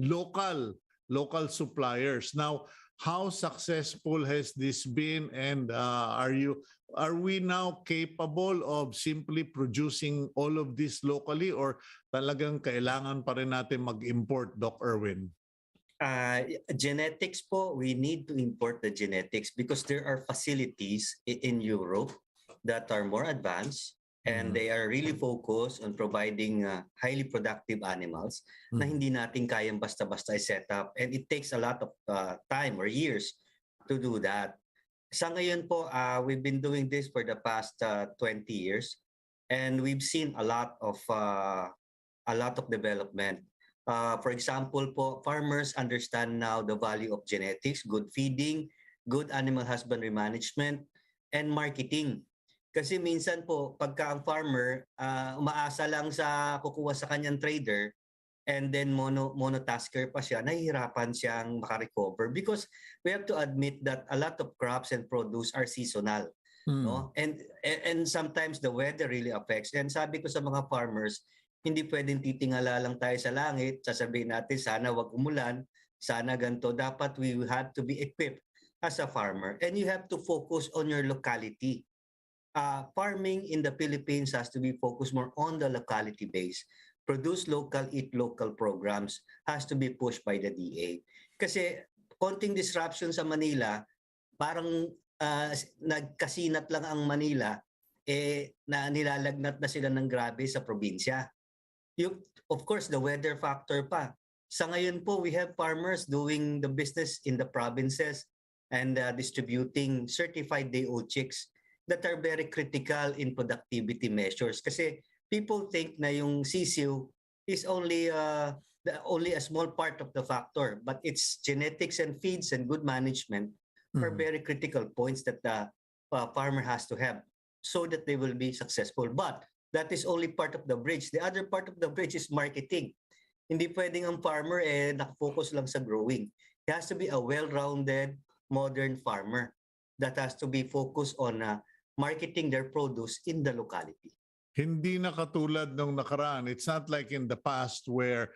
local suppliers. Now, how successful has this been, and are we now capable of simply producing all of this locally, or talagang kailangan pa rin natin mag-import, Doc Erwin? Genetics po, we need to import the genetics because there are facilities in Europe that are more advanced and they are really focused on providing highly productive animals na hindi natin kayang basta-basta i-set up, and it takes a lot of time or years to do that. Sa ngayon po, we've been doing this for the past 20 years and we've seen a lot of development. For example po, farmers understand now the value of genetics, good feeding, good animal husbandry management, and marketing. Kasi minsan po, pagka ang farmer umaasa lang sa kukuha sa kanyang trader and then monotasker pa siya, nahihirapan siyang makarecover because we have to admit that a lot of crops and produce are seasonal. No? And sometimes the weather really affects. And sabi ko sa mga farmers, hindi pwedeng titingala lang tayo sa langit, sasabihin natin sana wag umulan, sana ganito. Dapat we have to be equipped as a farmer and you have to focus on your locality. Farming in the Philippines has to be focused more on the locality base. Produce local, eat local programs has to be pushed by the DA. Kasi konting disruption sa Manila, parang nagkasinat lang ang Manila, na nilalagnat na sila ng grabe sa probinsya. Of course, the weather factor pa. Sa ngayon po, we have farmers doing the business in the provinces and distributing certified day-old chicks that are very critical in productivity measures. Kasi people think na yung sisiw is only a small part of the factor, but its genetics and feeds and good management are very critical points that the farmer has to have so that they will be successful. But that is only part of the bridge. The other part of the bridge is marketing. Hindi pwedeng ang farmer nakafocus lang sa growing. He has to be a well-rounded, modern farmer that has to be focused on marketing their produce in the locality. Hindi na katulad nung nakaraan. It's not like in the past where,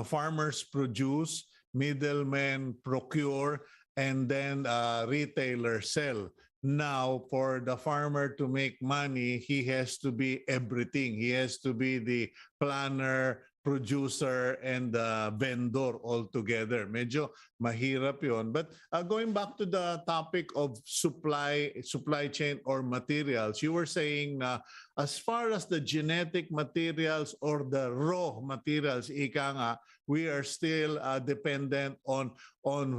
farmers produce, middlemen procure, and then retailers sell. Now, for the farmer to make money, he has to be everything. He has to be the planner, producer, and vendor all together. Medyo mahirap yon. But going back to the topic of supply chain or materials, you were saying na as far as the genetic materials or the raw materials, ika nga, we are still dependent on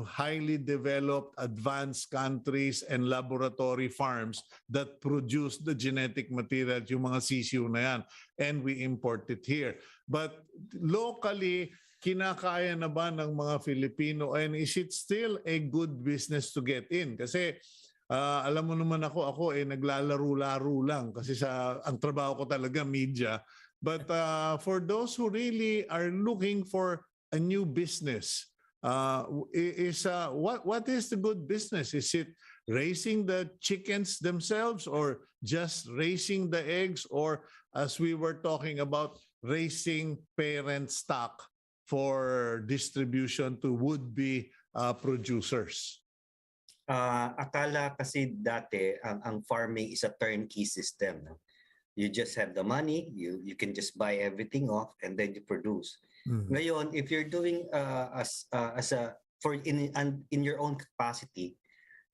highly developed, advanced countries and laboratory farms that produce the genetic materials, yung mga sisiu na yan, and we import it here. But locally, kinakaya na ba ng mga Filipino, and is it still a good business to get in? Kasi alam mo naman ako naglalaro-laro lang kasi ang trabaho ko talaga media. But for those who really are looking for a new business, what is the good business? Is it raising the chickens themselves, or just raising the eggs, or as we were talking about, raising parent stock for distribution to would-be producers? Akala kasi dati ang farming is a turnkey system. No? You just have the money, you can just buy everything off and then you produce. Ngayon, if you're doing in your own capacity,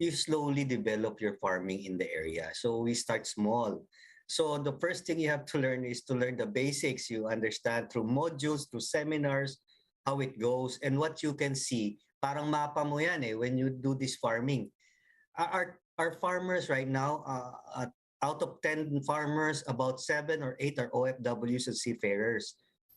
you slowly develop your farming in the area. So we start small. So the first thing you have to learn is to learn the basics. You understand through modules, through seminars, how it goes and what you can see. Parang mapa mo yan when you do this farming. our farmers right now, out of 10 farmers, about 7 or 8 are OFWs and seafarers.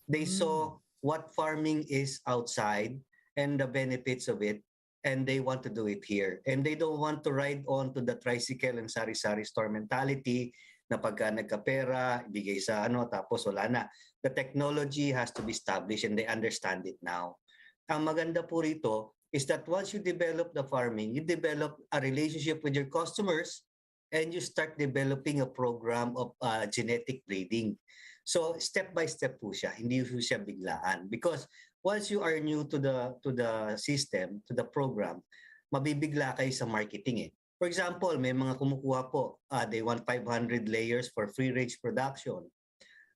They saw what farming is outside and the benefits of it, and they want to do it here. And they don't want to ride on to the tricycle and sari-sari store mentality na pagka nagkapera, ibigay sa ano, tapos wala na. The technology has to be established and they understand it now. Ang maganda po rito is that once you develop the farming, you develop a relationship with your customers and you start developing a program of genetic breeding. So step by step po siya, hindi po siya biglaan. Because once you are new to the system, to the program, mabibigla kayo sa marketing eh. For example, may mga kumukuha po, they want 500 layers for free-range production.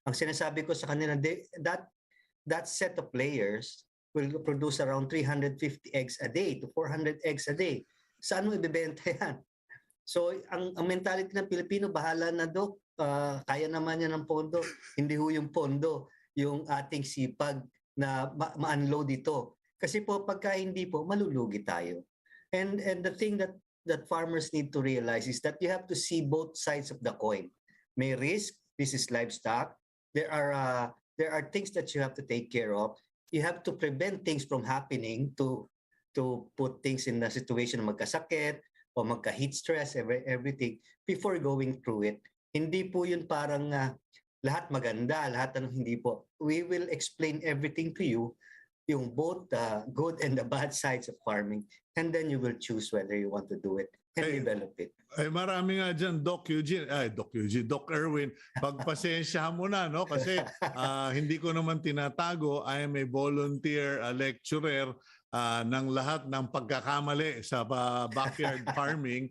Ang sinasabi ko sa kanila, that set of layers will produce around 350 eggs a day to 400 eggs a day. Saan mo ibebenta yan? So, ang mentality ng Pilipino, bahala na, Dok. Kaya naman yan ng pondo. Hindi ho yung pondo, yung ating sipag na ma-unload ito. Kasi po, pagka hindi po, malulugi tayo. And the thing that farmers need to realize is that you have to see both sides of the coin. May risk, this is livestock. There are things that you have to take care of. You have to prevent things from happening to put things in a situation na magkasakit o magka-heat stress, everything before going through it. Hindi po yun parang lahat maganda, lahat hindi po. We will explain everything to you, yung both the good and the bad sides of farming, and then you will choose whether you want to do it and develop it. Ay, marami nga dyan, Doc Erwin, pagpasensyahan mo na, no? Kasi hindi ko naman tinatago, I am a volunteer lecturer ng lahat ng pagkakamali sa backyard farming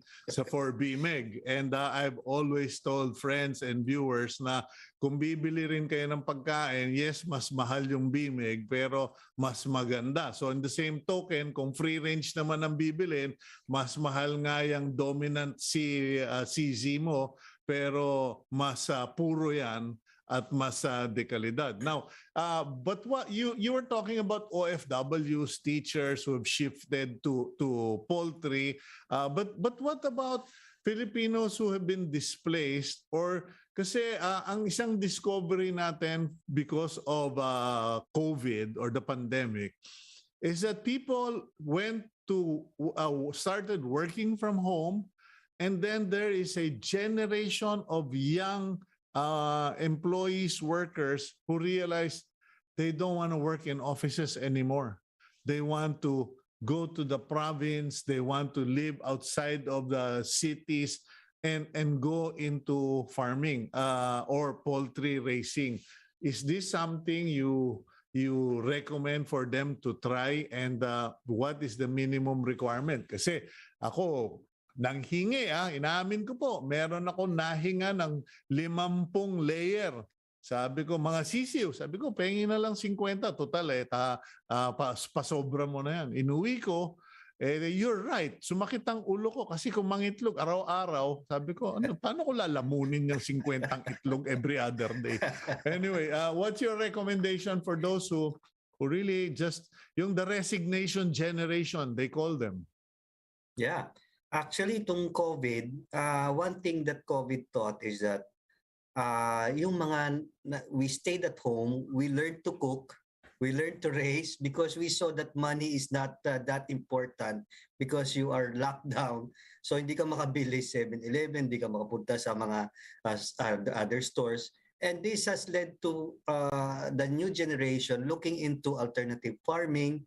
for BMEG. And I've always told friends and viewers na kung bibili rin kayo ng pagkain, yes, mas mahal yung BMEG, pero mas maganda. So in the same token, kung free range naman ang bibilin, mas mahal nga yung dominant CZ mo, pero mas puro yan at mas dekalidad. Now, but what you were talking about OFWs, teachers who have shifted to poultry, but what about Filipinos who have been displaced? Or kasi ang isang discovery natin because of COVID or the pandemic is that people went to started working from home, and then there is a generation of young employees, workers who realize they don't want to work in offices anymore. They want to go to the province. They want to live outside of the cities and go into farming or poultry raising. Is this something you recommend for them to try, and what is the minimum requirement? Kasi ako, nanghingi, inaamin ko po, meron ako nahinga ng 50 layer. Sabi ko, mga sisiw, sabi ko, pengin na lang 50, total pasobra mo na yan. Inuwi ko, you're right, sumakit ang ulo ko kasi kung mangitlog araw-araw, sabi ko, paano ko lalamunin yung 50 itlog every other day? Anyway, what's your recommendation for those who really just, yung the resignation generation, they call them? Yeah. Actually, itong COVID, one thing that COVID taught is that we stayed at home, we learned to cook, we learned to raise because we saw that money is not that important because you are locked down. So hindi ka makabili 7-Eleven, hindi ka makapunta sa mga other stores. And this has led to the new generation looking into alternative farming,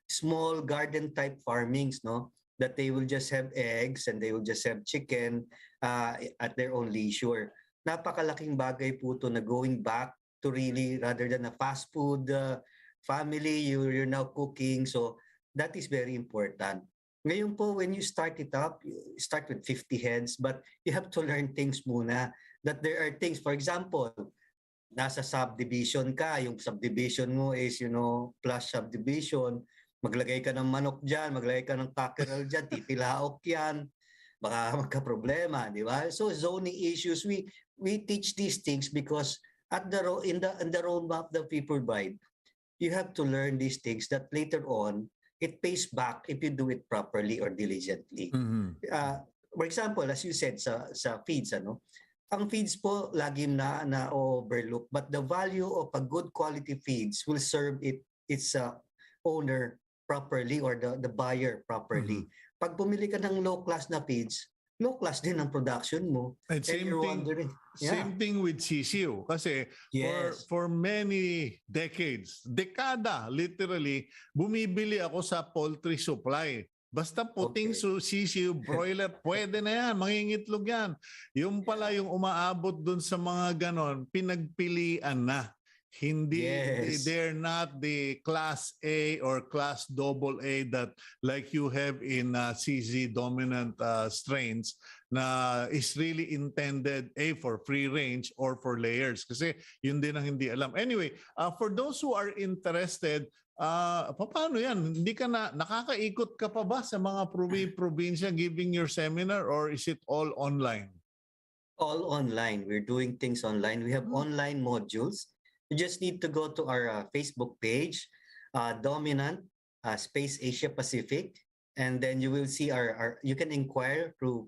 small garden type farmings, no? That they will just have eggs and they will just have chicken at their own leisure. Napakalaking bagay po ito na going back to really, rather than a fast food family, you're now cooking. So that is very important. Ngayon po, when you start it up, you start with 50 heads, but you have to learn things muna. That there are things, for example, nasa subdivision ka, yung subdivision mo is, plus subdivision, maglagay ka ng manok dyan, maglagay ka ng cockerel dyan, titilaok yan, baka magka-problema, di ba? So zoning issues, we teach these things because in the roadmap that we provide, you have to learn these things that later on, it pays back if you do it properly or diligently. Mm-hmm. for example, as you said sa feeds, ano, ang feeds po lagi na overlook, but the value of a good quality feeds will serve its owner properly, or the buyer properly. Pag bumili ka ng low class na feeds, low class din ang production mo. And you're wondering, same thing with sisiu. Kasi Yes. for many decades, dekada literally, bumibili ako sa poultry supply. Basta puting sisiu, broiler, pwede na yan, mangingitlog yan. Yung pala yung umaabot dun sa mga ganon, pinagpilian na. Hindi, Yes. they're not the class A or class AA that like you have in CZ dominant strains na is really intended for free range or for layers. Kasi yun din ang hindi alam. Anyway, for those who are interested, paano yan? Hindi ka nakakaikot ka pa ba sa mga probinsya giving your seminar, or is it all online? All online. We're doing things online. We have online modules. You just need to go to our Facebook page, Dominant Space Asia Pacific, and then you will see you can inquire through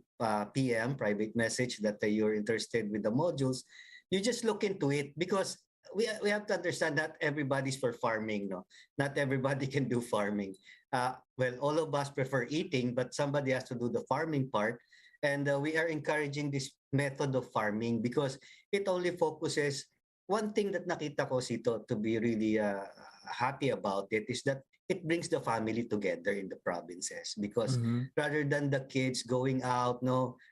PM, private message, that you're interested with the modules. You just look into it, because we have to understand that everybody's for farming, no? Not everybody can do farming. Well, all of us prefer eating, but somebody has to do the farming part. And we are encouraging this method of farming because it only focuses. One thing that nakita ko, Cito, to be really happy about it, is that it brings the family together in the provinces, because rather than the kids going out,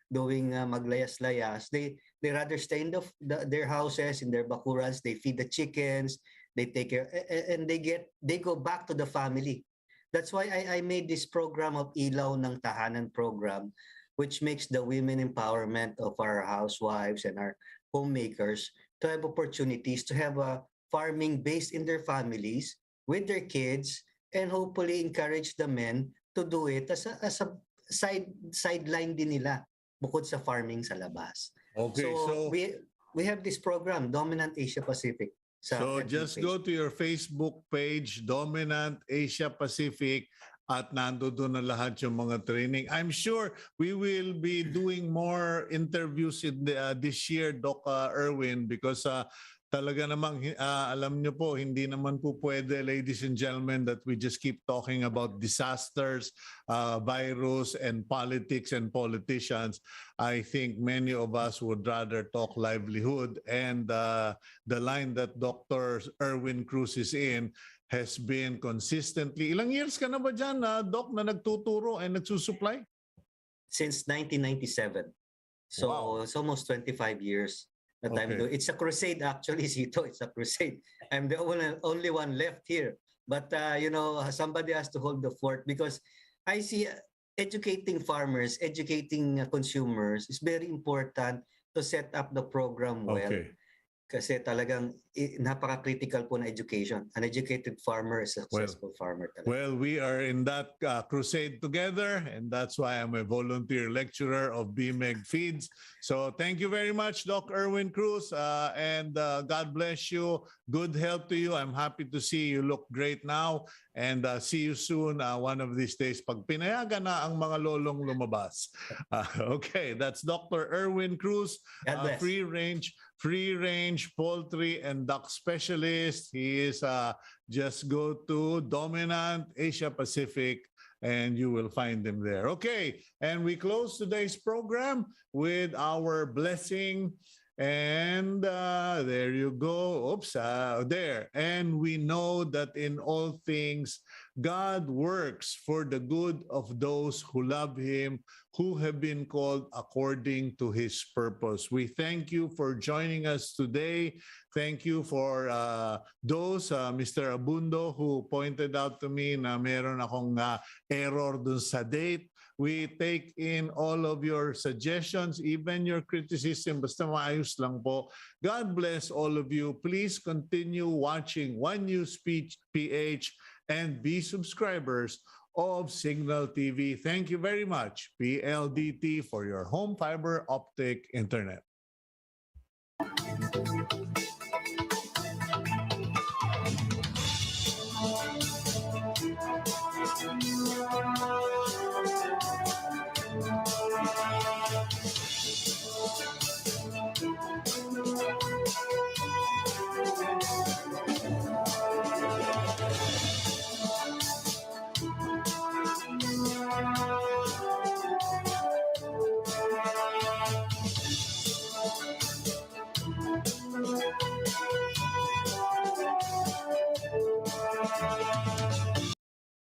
doing maglayas-layas, they rather stay in their houses, in their bakurans. They feed the chickens, they take care, and they go back to the family. That's why I made this program of Ilaw ng Tahanan program, which makes the women empowerment of our housewives and our homemakers to have opportunities to have a farming based in their families with their kids, and hopefully encourage the men to do it as a sideline din nila bukod sa farming sa labas. Okay, so we have this program, Dominant Asia Pacific. So just go to your Facebook page, Dominant Asia Pacific, at nandoon na lahat yung mga training. I'm sure we will be doing more interviews in this year, Doc Erwin, because talaga namang alam niyo po, hindi naman po pwede, ladies and gentlemen, that we just keep talking about disasters, virus, and politics and politicians. I think many of us would rather talk livelihood, and the line that Dr. Erwin Cruz is in has been consistently. Ilang years ka na ba dyan, Doc, na nagtuturo and nagsusupply? Since 1997. So Wow. It's almost 25 years that I'm doing. It's a crusade, actually, Cito. It's a crusade. I'm the only one left here. But, somebody has to hold the fort, because I see educating farmers, educating consumers is very important to set up the program well. Okay. Kasi talagang napaka-critical po na education. An educated farmer is a successful farmer talaga. Well, we are in that crusade together, and that's why I'm a volunteer lecturer of BMEG Feeds. So thank you very much, Doc Erwin Cruz, and God bless you. Good health to you. I'm happy to see you look great now, and see you soon one of these days pag pinayagan na ang mga lolong lumabas. Okay, that's Dr. Erwin Cruz, free range poultry and duck specialist. He is just go to Dominant Asia Pacific and you will find him there. Okay, and we close today's program with our blessing. And there you go. Oops, there. And we know that in all things, God works for the good of those who love Him, who have been called according to His purpose. We thank you for joining us today. Thank you for those, Mr. Abundo, who pointed out to me na meron akong error dun sa date. We take in all of your suggestions, even your criticism, basta maayos lang po. God bless all of you. Please continue watching One News Speech PH and be subscribers of Cignal TV. Thank you very much, PLDT, for your home fiber optic internet.